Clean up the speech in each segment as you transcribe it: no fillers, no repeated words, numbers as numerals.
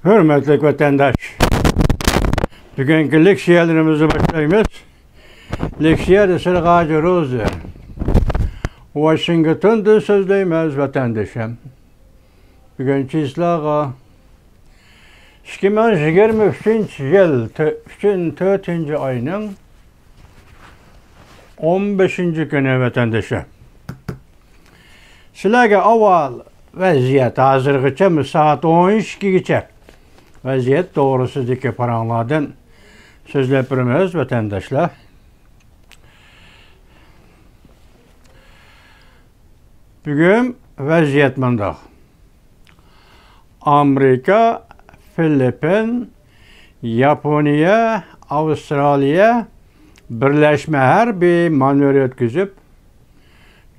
Hürmetli vatandaş, bugünkü leksiyalarımızı başlayımız. Leksiya da Sırgacı Rozu. Washington'da sözleyimiz vatandaşım. Bugünkü islağa 2023 yıl 4. ayının 15. günü vatandaşım. Sizlerge avval vaziyet hazırgıça saat 12 geçer. Vaziyet doğrusuzdaki paranlardan sözlep birimiz vatandaşlar. Bugün vaziyet mındaq. Amerika, Filipin, Yaponiya, Avustraliya birleşme harbiy manevr ötküzüp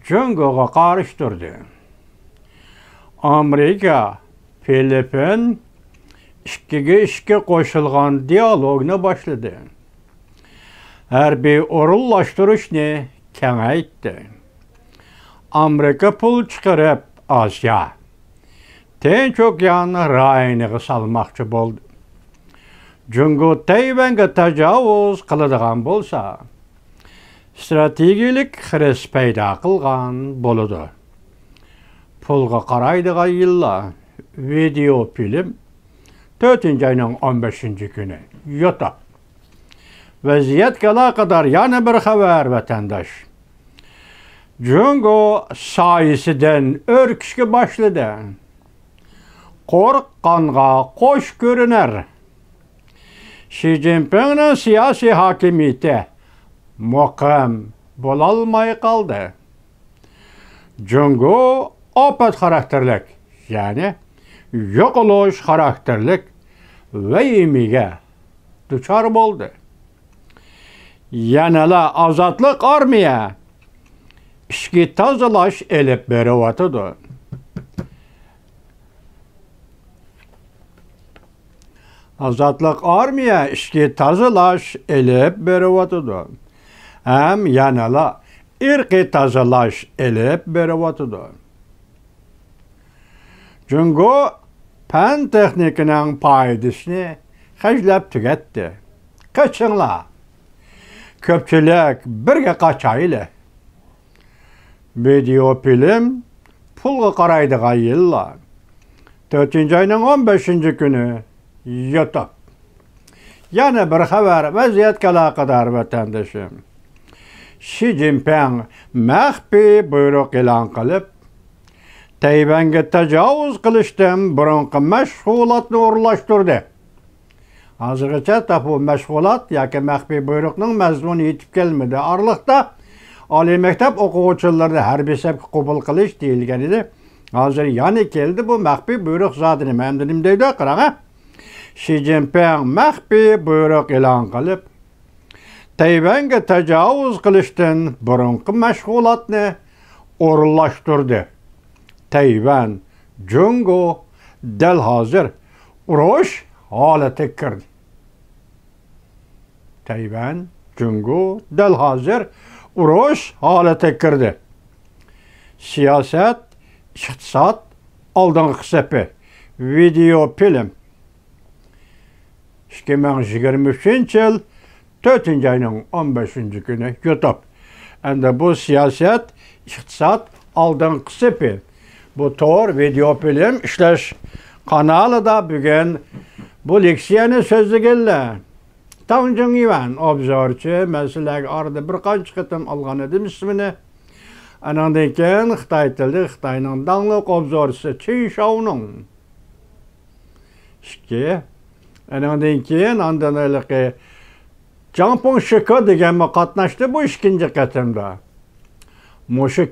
Congo'ga qarıştırdı. Amerika, Filipin, 2'ge 2 qoşulğan diyaloguna başladı. Harbiy orunlaştırışını kengaytdi. Amerika pul çıkarıp Asya, Tinç Okyanı rayını salmakçı boldu. Jungo Tayvan'a tecavüz kılıdığan bolsa, stratejilik xires payda kılgan boludu. Pulga qaraydığa yılla video film 4. ayının 15. günü YouTube. Vaziyet kala kadar yana bir haber vatandaş. Jungo sayısıdan örküşke başladı. Korkkanğa koş görüner. Xi Jinping'in siyasi hakimiyeti muqim bolalmay kaldı. Jungo opet karakterlik, yani yok oluş karakterlik ve yemige duçar boldu. Yanala azatlık armiya işki tazalaş elip berivatıdı. Azatlık armiya işki tazalaş elip berivatıdı. Hem yanala irqi tazalaş elip berivatıdı. Jungo pen texnikinin paydasını xeclep tüketti. Kaçınla. Köpçülük birge kaçaylı. Video film pulga qaraydığa yılla 4. ayının 15. günü YouTube. Yani bir haber vaziyet kala kadar vatandaşım. Xi Jinping məxfi buyruq ilan qılıp Tayvan'a tecavüz kılıştım burunqı meşgulatını uğurlaştırdı. Hazırgacha bu meşgulat yoki məxfi buyruqning mazmuni yetib kelmedi. Arlıqda oliy maktab o'quvchilarida harbiy sabq qabul qilish deyilgan edi. Hozir yana keldi bu məxfi buyruq zodi nima endi nim deydi qarang. Xi Jinping məxfi buyruq e'lon qilib Tayvan'a tecavüz kılıştın burunqı meşgulatını uğurlaştırdı. Tayvan, Jungo del hazır uruş haleti kirdi. Tayvan, Jungo del hazır uruş haleti kirdi. Siyaset, iqtisad, aldığın sepi, video film. 2023 yıl 4. ayının 15. günü YouTube. Endi bu siyaset, iqtisad, aldığın sepi. Bu tor video film işleş kanalı da bugün bu leksiyani sözlügelle. Tanjung Ivan obzorchi mesela arada bir qancha qitim algan edim ismini. Anandan keyin Xitoy tilida Xitoyning dangliq obzorchisi Chen Shaoning. Anandan keyin andanaliqi Jampong Shiko degan qatnashdi bu ikinci qatimda. Mushu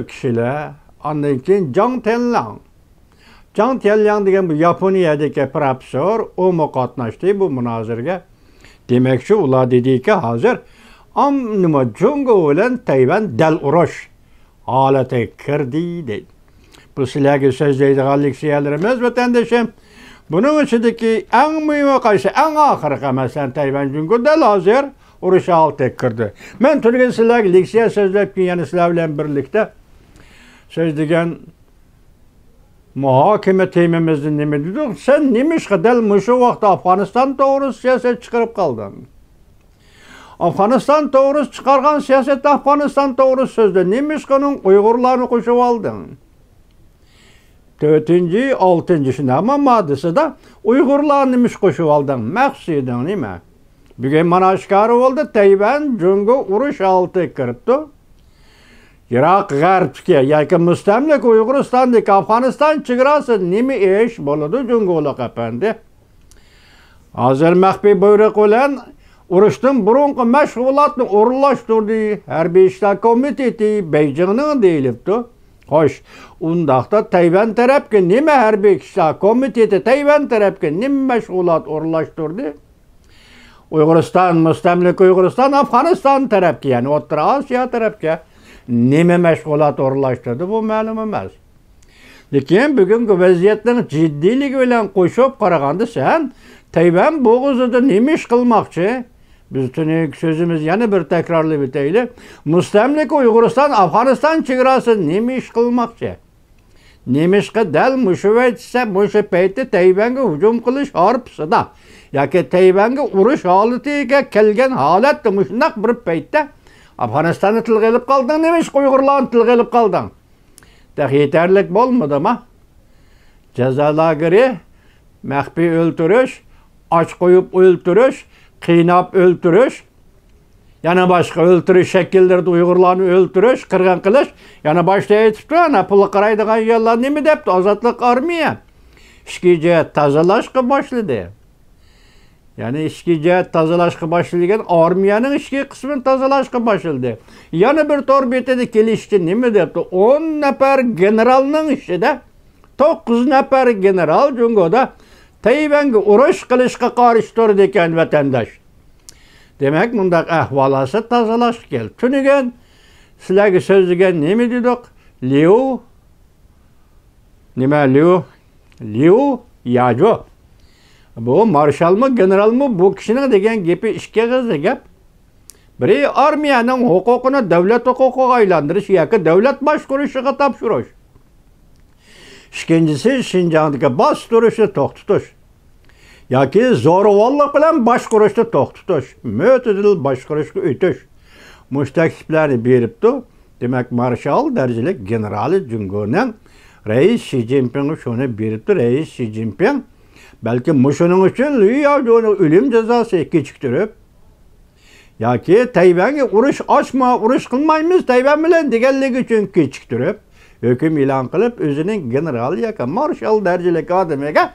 kishilar andan keyin Zhang Tianlang. Zhang Tianlang degan bu Yaponiyadagi professor, u qatnashdi bu munozirga. Demakchi ular dediki hozir nima Jungo bilan Tayvan dal urush holatiga kirdi deydi. Bu sizlarga so'zlaydigan leksiyalarimiz vatandoshim. Buning ichidagi eng muhimi qaysi? Eng oxirgi masalan Tayvan Jungo dal hozir urush holatiga kirdi. Men turgan sizlarga leksiya so'zlab yana sizlar bilan birlikda söz degan muhokama temamizda nima dedik? Sen nima ish qilding shu vaqtda Afg'oniston to'g'risida siyosat chiqarib qolding? Afg'oniston to'g'risida chiqargan siyosatda Afg'oniston to'g'risida so'zda nima ish qilding? Uyg'urlarni qo'shib olding. 4-6 shinama moddasida Uyg'urlarni nima ish qo'shib olding? Maqsading nima? Bugun mana oshkora bo'ldi, Tayvan jungo urush oldiga kiribdi. Iroq g'arbga yoki mustamlik Uyg'uristondagi Afg'oniston chegarasi nima ish bo'ladi jungolar qapandi? Hozir maxfiy buyruq bilan urushdan burungi mashg'ulotni o'rinlashtirdi harbiy ishlar komiteti Beijingning deyilibdi. Xo'sh, undaqda Tayvan tarafga nima harbiy ishlar komiteti Tayvan tarafga nima mashg'ulot o'rinlashtirdi? Uyg'uriston, mustamlik Uyg'uriston Afg'oniston tarafga, ya'ni O'rta Osiyo tarafga nima mashg'ulot o'rinlashtirdi, bu ma'lum emas. Lekin bugungi vaziyatning jiddiyligi bilan qo'shib qaraganda sen Tayvan bo'g'izida nima ish qilmoqchi? Biz tuning so'zimiz yana bir takrorlab o'taylik. Mustamlik Uyg'uriston Afg'oniston chegarasi nima ish qilmoqchi? Nima ish dal mushuvaytsa, mushu paytda Tayvanga hujum qilish orqasida yoki Tayvanga urush holatiga kelgan holatda mushunaq bir paytda Afg'onistonni tilga olib qolding, nima ish Uyg'urlarni tilga olib qolding? Yetarlik bo'lmadimi? Jazo lageri, maxfiy o'ltirish, och qo'yib o'ltirish, qiynab o'ltirish, yana boshqa o'ltirish shakllarida Uyg'urlarni o'ltirish, qirg'in qilish, yana boshda aytibdi, ana pul qaraydigan yerlar nima debdi? Ozodlik armiya. Ishki jihat tozalashga boshladi. Yani ishki jihat tozalashga boshlagan armiyaning ishki qismini tozalashga boshladi. Yana bir tor betida kelishdi nima debdi? 10 nafar generalning ishida 9 nafar general jungoda Tayvanga urush qilishga qarshi turdi ekan vatandosh. Demak, bundaq ahvolasi tozalash keldi. Tunigan sizlarga so'zlagan nima dedik? Liu Yajo. Bu marshalmi, generalmi bu kishining degan gapi ishga g'izdi gap. Biri armiyaning huquqini davlat huquqiga aylantirish yoki davlat boshqarishiga topshirish. Ikkinchisi Xinjiangdagi bostirishni to'xtatish yoki zo'ravonlik bilan boshqarishni to'xtatish, mo'tadil boshqarishga o'tish. Mushtaklashlarni beribdi. Demak, marshal darajali generali Jungoning rais Xi Jinping shuni beribdi. Rais Xi Jinping balki mushuning uchun Liyao'ni o'lim jazosi kechiktirib yoki Tayvanga urush ochma, urush qilmaymiz Tayvan bilan deganligi uchun kechiktirib hukm e'lon qilib o'zining general yoki marshal darajali xodimiga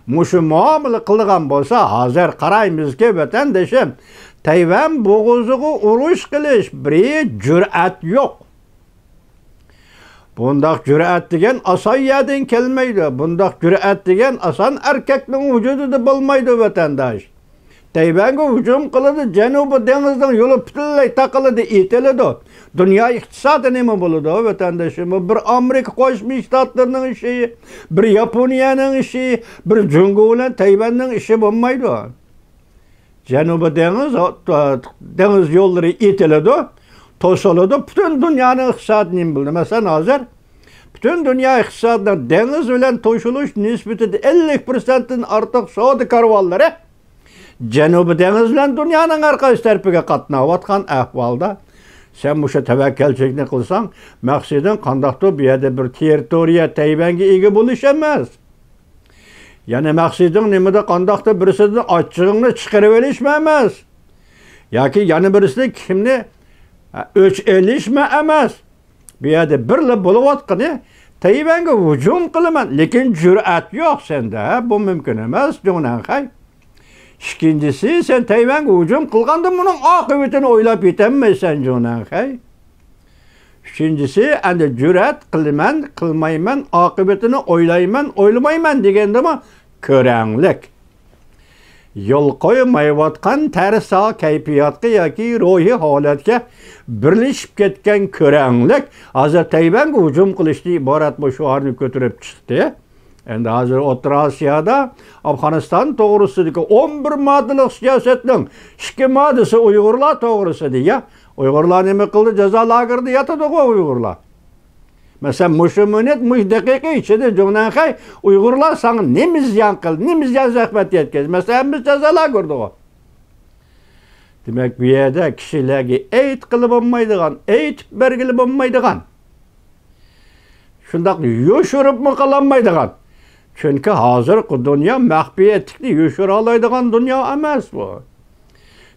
mushu muomala qilgan bo'lsa, hozir qaraymizki, vatandashim, Tayvan bo'g'oziga urush qilish bir jur'at yo'q. Bundaq jur'at degan oson yerdan kelmaydi. Bundaq jur'at degan oson erkakning vujudida bo'lmaydi vatandosh. Tayvanga hujum qiladi, Janubiy dengizning yo'li butunlay taqiladi, etiladi. Dunyo iqtisodi nima bo'ladi vatandoshim? Bir Amerika Qo'shma Shtatlarining ishi, bir Yaponiyaning ishi, bir Jungo bilan Tayvanning ishi bo'lmaydi. Janubiy dengiz yo'llari etiladi, to'siladi, butun dunyoning iqtisodi nima bo'ldi? Masalan, hozir butun dunyo iqtisodidan dengiz bilan to'shilish nisbatida 50% dan ortiq savdo karvonlari Janubiy dengiz bilan dunyoning har qaysi tarafiga qatnayotgan ahvolda sen musha tavakkalchilikni qilsang, maqsading qandoqdir bu yerda bir territoriya Tayvanga ega bo'lish emas. Yana maqsading nimada qandoqdir birisidan ochchig'ingni chiqarib olishmi emas. Yoki yana birisida kimni o'ch elishmi emas. Bu yerda birla bo'layotgani Tayvanga hujum qilaman, lekin jur'at yo'q senda. Bu mumkin emas, Jonanxay. İkincisi, sen Tayvanga hujum qilganda buning oqibatini o'ylab yetolmaysan, Jonanxay. Üçüncüsü, endi jur'at qilaman, qilmayman, oqibatini o'ylayman, o'ylamayman degandimi ko'ranglik. Yo'l qo'ymayotgan tarsa kayfiyatga yoki ruhiy holatga birlashib ketgan ko'ranglik hozir Tayvanga hujum qilishdan iborat bu shuarni ko'tarib chiqdi. Endi hozir O'rta Osiyoda Afg'oniston to'g'risidagi 11 moddalik siyosatning 2 moddasi Uyg'urlar to'g'risida. Uyg'urlar nima qildi? Jazo lagerida yotadi Uyg'urlar. Mesela muşumunet muş dakika içinde jondan kay Uygurlar sana nemiz yankıl, nemiz yan zahmet yetkez. Mesela biz cezalar gördük o. Demek bir yerde kişilerge eğit kılıp olmaydıgan, eğit bergilip olmaydıgan. Şundak yoşurup mu kalanmaydıgan. Çünkü hazır ki dünya mahbiyetlikli yoşuralaydıgan dünya emas bu.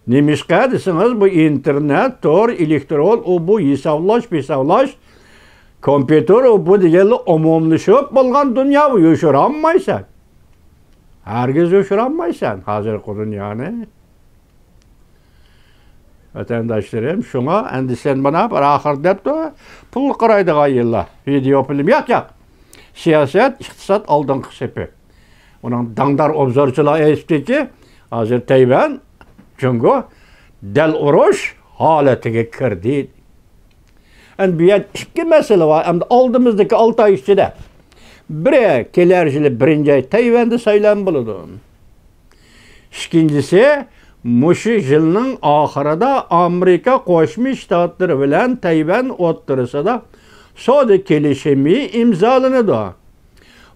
Nemişka desiniz bu internet, tor, elektron, o bu hesavlaş, kompüter, o bu digeli umumlaşıp bulgan dünya bu yoşuranmaysan. Herkes yoşuranmaysan hazır ki dünyanı. Vatandaşlarım şuna endişen bana bir ahir depti pul qaraydıgan yıllar. Video film yak. Siyaset, iktisat aldınqı sepi. Onun dangdar obzorchilar aytibdi ki, hazır Tayvan çünkü del urush holatiga kirdi. Endi bu yerda ikki masala var. Endi oldimizdagi 6 oy ichida. Biri kelar yili 1-oy Tayvanda saylan bo'ladi. İkincisi, mushu yilning oxirida Amerika Qo'shma Shtatlari bilan Tayvan o'rtasida savdo kelishimi imzolanadi.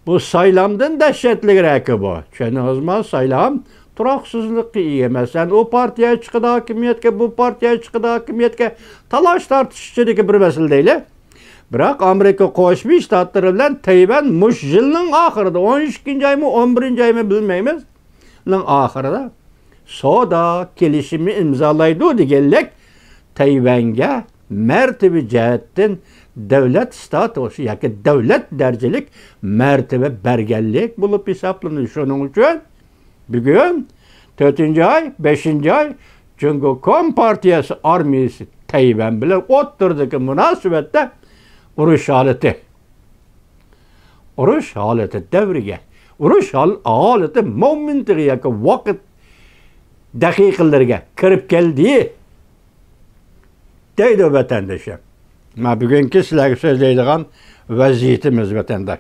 Bu saylamdan dahshatliroq bu. Tushuningizmi? Saylam turoqsizlikqa ega. Masalan, o partiya chiqadi hokimiyatga, bu partiya chiqadi hokimiyatga talash tortish ichidagi bir masala deyli. Biroq Amerika Qo'shma Shtatlari bilan Tayvan mush yilning oxirida 12-oymi, 11-oymi bilmaymiz. Ning oxirida savdo kelishimi imzolaydi deganlik Tayvanga mertebe jihatdan davlat statusi yoki davlat darajalik mertebe berganlik bo'lib hisoblanadi. Shuning uchun bugun 4-oy, 5-oy Cumhuriyet Partiyasi armiyasi Tayvan bilan o'tirdagi munosabatda urush holati davriga, urush holati momentiga yoki vaqt daqiqalarga kirib keldi deydi vatandaşım. Ma bugungi sizlarga so'zlaydigan vaziyatimiz vatandaş.